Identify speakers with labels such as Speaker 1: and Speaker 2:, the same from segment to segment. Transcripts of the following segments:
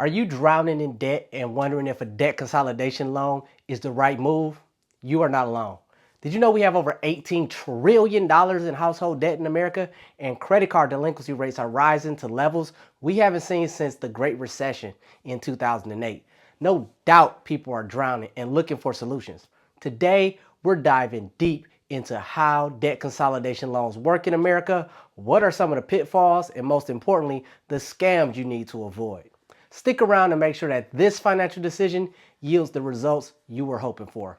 Speaker 1: Are you drowning in debt and wondering if a debt consolidation loan is the right move? You are not alone. Did you know we have over $18 trillion in household debt in America, and credit card delinquency rates are rising to levels we haven't seen since the Great Recession in 2008? No doubt people are drowning and looking for solutions. Today, we're diving deep into how debt consolidation loans work in America, what are some of the pitfalls, and most importantly, the scams you need to avoid. Stick around to make sure that this financial decision yields the results you were hoping for.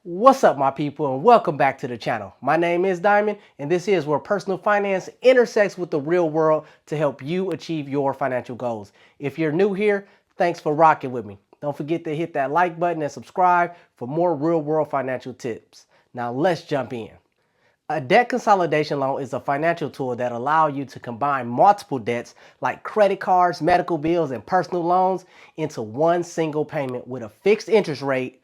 Speaker 1: What's up, my people, and welcome back to the channel. My name is Diamond, and this is where personal finance intersects with the real world to help you achieve your financial goals. If you're new here, thanks for rocking with me. Don't forget to hit that like button and subscribe for more real world financial tips. Now let's jump in. A debt consolidation loan is a financial tool that allows you to combine multiple debts like credit cards, medical bills, and personal loans into one single payment with a fixed interest rate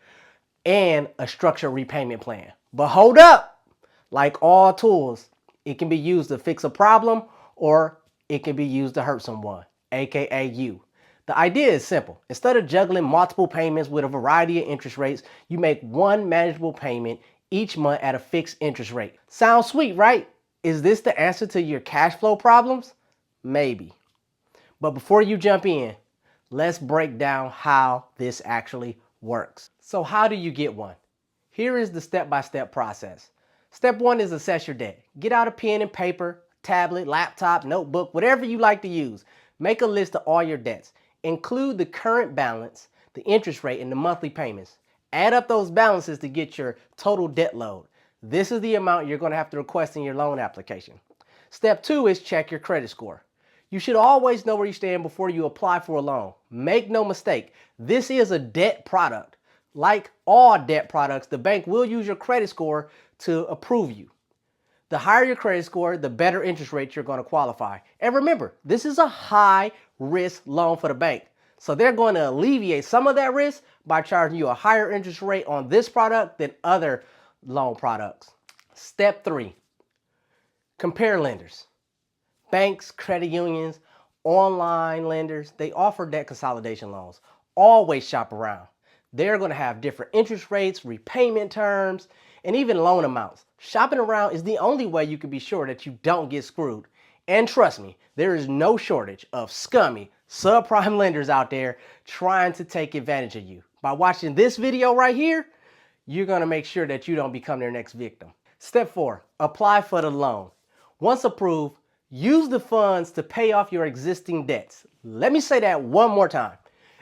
Speaker 1: and a structured repayment plan. But hold up! Like all tools, it can be used to fix a problem or it can be used to hurt someone, aka you. The idea is simple. Instead of juggling multiple payments with a variety of interest rates, you make one manageable payment each month at a fixed interest rate. Sounds sweet, right? Is this the answer to your cash flow problems? Maybe. But before you jump in, let's break down how this actually works. So how do you get one? Here is the step-by-step process. Step one is assess your debt. Get out a pen and paper, tablet, laptop, notebook, whatever you like to use. Make a list of all your debts. Include the current balance, the interest rate, and the monthly payments. Add up those balances to get your total debt load. This is the amount you're going to have to request in your loan application. Step two is check your credit score. You should always know where you stand before you apply for a loan. Make no mistake, this is a debt product. Like all debt products, the bank will use your credit score to approve you. The higher your credit score, the better interest rate you're going to qualify. And remember, this is a high risk loan for the bank. So they're going to alleviate some of that risk by charging you a higher interest rate on this product than other loan products. Step three, compare lenders. Banks, credit unions, online lenders, they offer debt consolidation loans. Always shop around. They're going to have different interest rates, repayment terms, and even loan amounts. Shopping around is the only way you can be sure that you don't get screwed. And trust me, there is no shortage of scummy, subprime lenders out there trying to take advantage of you. By watching this video right here, you're going to make sure that you don't become their next victim. Step four, apply for the loan. Once approved, use the funds to pay off your existing debts. Let me say that one more time.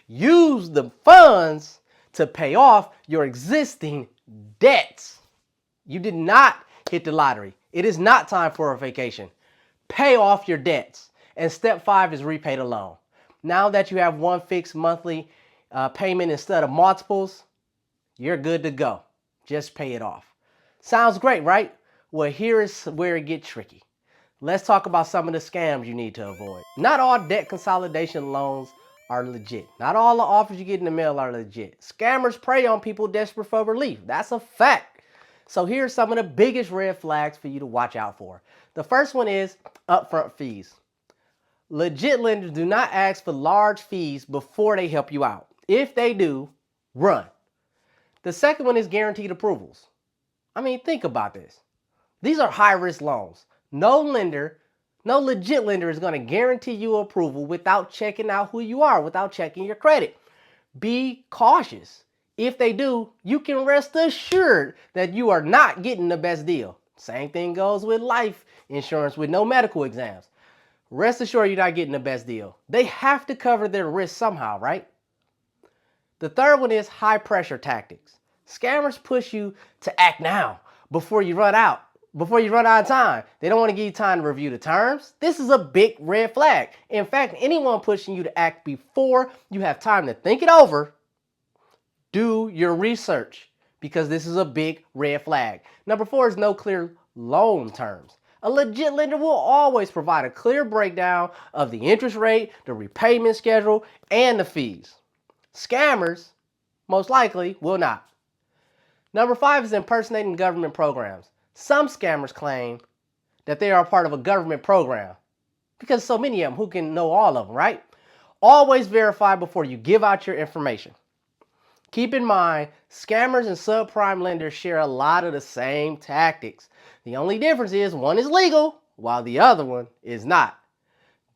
Speaker 1: Use the funds to pay off your existing debts. You did not hit the lottery. It is not time for a vacation. Pay off your debts. And step five is repay the loan. Now that you have one fixed monthly payment instead of multiples, you're good to go. Just pay it off. Sounds great, right? Well, here is where it gets tricky. Let's talk about some of the scams you need to avoid. Not all debt consolidation loans are legit. Not all the offers you get in the mail are legit. Scammers prey on people desperate for relief. That's a fact. So here's some of the biggest red flags for you to watch out for. The first one is upfront fees. Legit lenders do not ask for large fees before they help you out. If they do, run. The second one is guaranteed approvals. I mean, think about this. These are high-risk loans. No legit lender is going to guarantee you approval without checking out who you are, without checking your credit. Be cautious. If they do, you can rest assured that you are not getting the best deal. Same thing goes with life insurance with no medical exams. Rest assured you're not getting the best deal. They have to cover their risk somehow, right? The third one is high pressure tactics. Scammers push you to act now before you run out of time. They don't want to give you time to review the terms. This is a big red flag. In fact, anyone pushing you to act before you have time to think it over, do your research, because this is a big red flag. Number four is no clear loan terms. A legit lender will always provide a clear breakdown of the interest rate, the repayment schedule, and the fees. Scammers, most likely, will not. Number five is impersonating government programs. Some scammers claim that they are part of a government program because so many of them, who can know all of them, right? Always verify before you give out your information. Keep in mind, scammers and subprime lenders share a lot of the same tactics. The only difference is one is legal while the other one is not.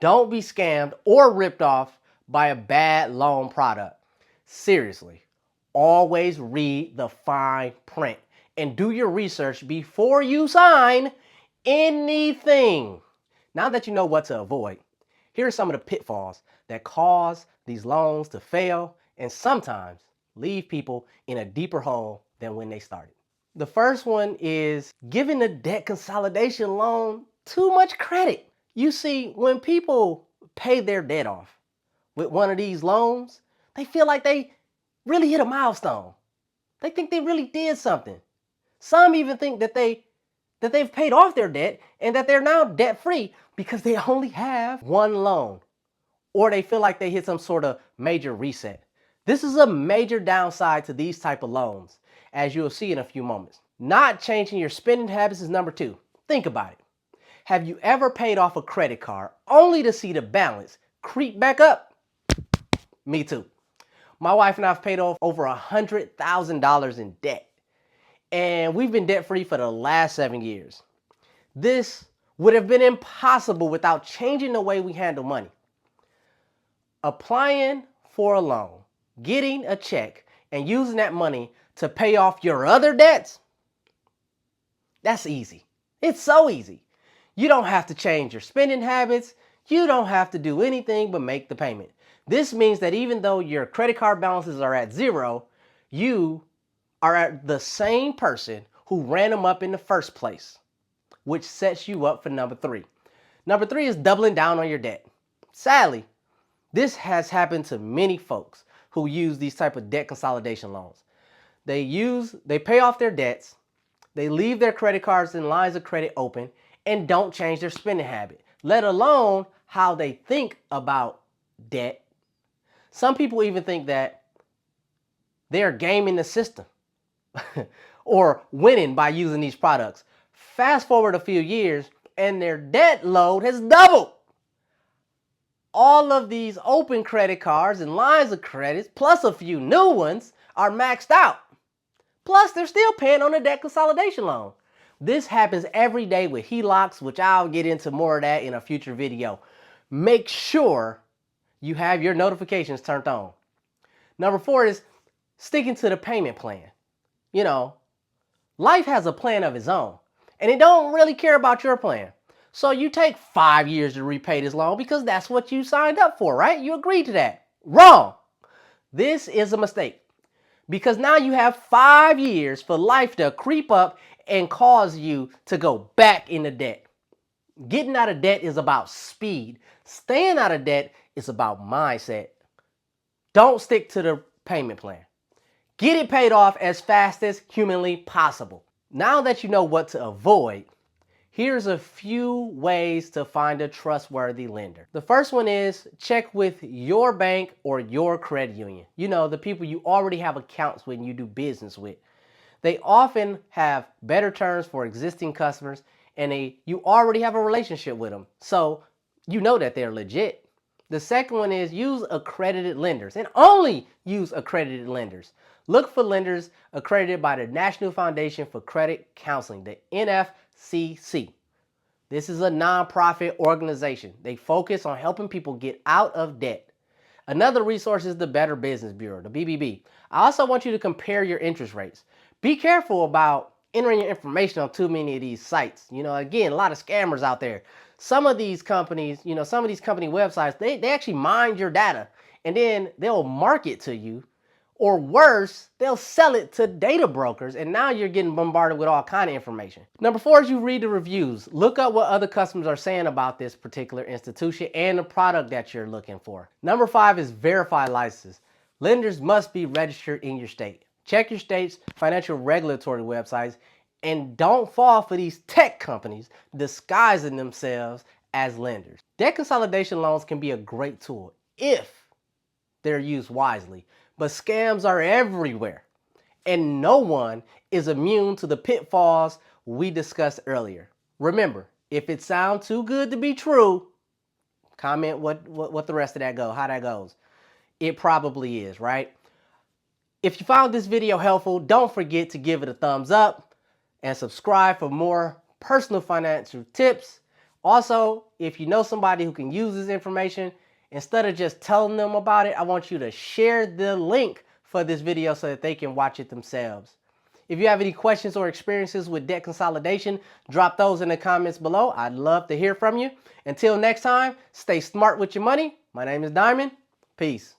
Speaker 1: Don't be scammed or ripped off by a bad loan product. Seriously, always read the fine print and do your research before you sign anything. Now that you know what to avoid, here are some of the pitfalls that cause these loans to fail and sometimes leave people in a deeper hole than when they started. The first one is giving a debt consolidation loan too much credit. You see, when people pay their debt off with one of these loans, they feel like they really hit a milestone. They think they really did something. Some even think that they've paid off their debt and that they're now debt-free because they only have one loan, or they feel like they hit some sort of major reset. This is a major downside to these type of loans, as you'll see in a few moments. Not changing your spending habits is number 2. Think about it. Have you ever paid off a credit card only to see the balance creep back up? Me too. My wife and I have paid off over $100,000 in debt, and we've been debt-free for the last 7 years. This would have been impossible without changing the way we handle money. Applying for a loan, getting a check, and using that money to pay off your other debts, that's easy. It's so easy. You don't have to change your spending habits. You don't have to do anything but make the payment. This means that even though your credit card balances are at 0, you are at the same person who ran them up in the first place, which sets you up for number 3. Number 3 is doubling down on your debt. Sadly, this has happened to many folks who use these type of debt consolidation loans. They pay off their debts, they leave their credit cards and lines of credit open, and don't change their spending habit, let alone how they think about debt. Some people even think that they're gaming the system or winning by using these products. Fast forward a few years and their debt load has doubled. All of these open credit cards and lines of credit, plus a few new ones, are maxed out. Plus, they're still paying on a debt consolidation loan. This happens every day with HELOCs, which I'll get into more of that in a future video. Make sure you have your notifications turned on. Number 4 is sticking to the payment plan. You know, life has a plan of its own, and it don't really care about your plan. So you take 5 years to repay this loan because that's what you signed up for, right? You agreed to that. Wrong. This is a mistake because now you have 5 years for life to creep up and cause you to go back into debt. Getting out of debt is about speed. Staying out of debt is about mindset. Don't stick to the payment plan. Get it paid off as fast as humanly possible. Now that you know what to avoid, here's a few ways to find a trustworthy lender. The first one is check with your bank or your credit union. You know, the people you already have accounts with and you do business with. They often have better terms for existing customers and you already have a relationship with them. So you know that they're legit. The second one is use accredited lenders and only use accredited lenders. Look for lenders accredited by the National Foundation for Credit Counseling, the NFCC. This is a nonprofit organization. They focus on helping people get out of debt. Another resource is the Better Business Bureau, the BBB. I also want you to compare your interest rates. Be careful about entering your information on too many of these sites. You know, again, a lot of scammers out there. Some of these companies, some of these company websites, they actually mine your data and then they'll market to you, or worse, they'll sell it to data brokers, and now you're getting bombarded with all kind of information. Number 4 is you read the reviews. Look up what other customers are saying about this particular institution and the product that you're looking for. Number 5 is verify licenses. Lenders must be registered in your state. Check your state's financial regulatory websites and don't fall for these tech companies disguising themselves as lenders. Debt consolidation loans can be a great tool if they're used wisely, but scams are everywhere and no one is immune to the pitfalls we discussed earlier. Remember, if it sounds too good to be true, Comment what the rest of that how that goes. It probably is, right? If you found this video helpful, don't forget to give it a thumbs up and subscribe for more personal financial tips. Also, if you know somebody who can use this information, instead of just telling them about it, I want you to share the link for this video so that they can watch it themselves. If you have any questions or experiences with debt consolidation, drop those in the comments below. I'd love to hear from you. Until next time, stay smart with your money. My name is Diamond. Peace.